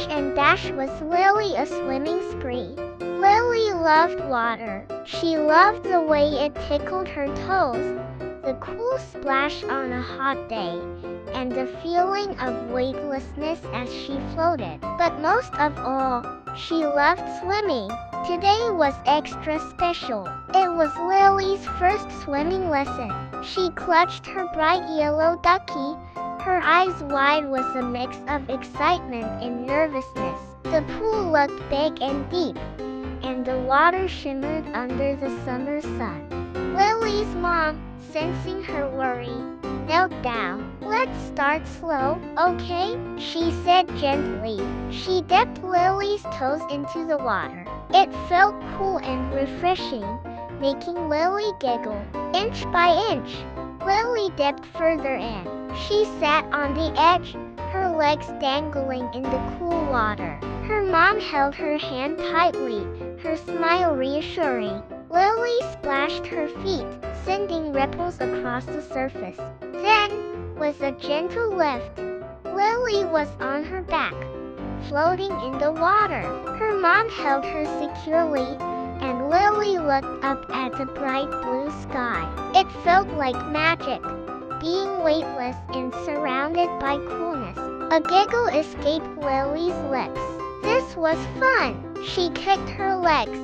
Splash and dash was Lily a swimming spree. Lily loved water. She loved the way it tickled her toes, the cool splash on a hot day, and the feeling of weightlessness as she floated. But most of all, she loved swimming. Today was extra special. It was Lily's first swimming lesson. She clutched her bright yellow ducky, her eyes wide with a mix of excitement and nervousness. The pool looked big and deep, and the water shimmered under the summer sun. Lily's mom, sensing her worry, knelt down. "Let's start slow, okay?" she said gently. She dipped Lily's toes into the water. It felt cool and refreshing, making Lily giggle. Inch by inch, Lily dipped further in. She sat on the edge, her legs dangling in the cool water. Her mom held her hand tightly, her smile reassuring. Lily splashed her feet, sending ripples across the surface. Then, with a gentle lift, Lily was on her back, floating in the water. Her mom held her securely, and Lily looked up at the bright blue sky. It felt like magic, being weightless and surrounded by coolness. A giggle escaped Lily's lips. This was fun! She kicked her legs,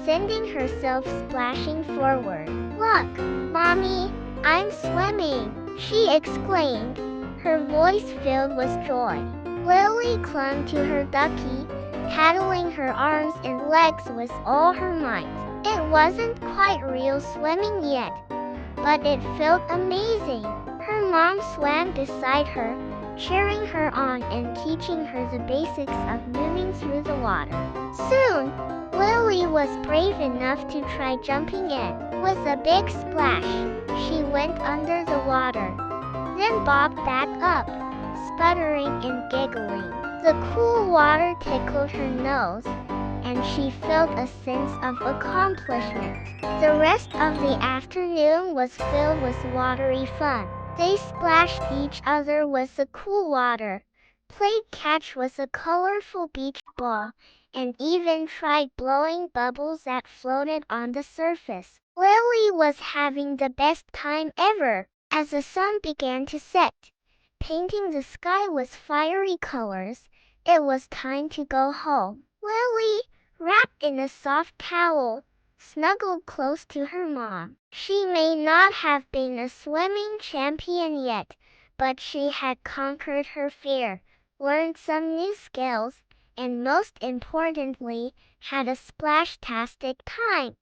sending herself splashing forward. "Look, Mommy, I'm swimming!" she exclaimed, her voice filled with joy. Lily clung to her ducky, paddling her arms and legs with all her might. It wasn't quite real swimming yet, but it felt amazing. Her mom swam beside her, cheering her on and teaching her the basics of moving through the water. Soon, Lily was brave enough to try jumping in. With a big splash, she went under the water, then bobbed back up, sputtering and giggling. The cool water tickled her nose, and she felt a sense of accomplishment. The rest of the afternoon was filled with watery fun. They splashed each other with the cool water, played catch with a colorful beach ball, and even tried blowing bubbles that floated on the surface. Lily was having the best time ever. As the sun began to set, painting the sky with fiery colors, it was time to go home. Lily, wrapped in a soft towel, snuggled close to her mom. She may not have been a swimming champion yet, but she had conquered her fear, learned some new skills, and most importantly, had a splash-tastic time.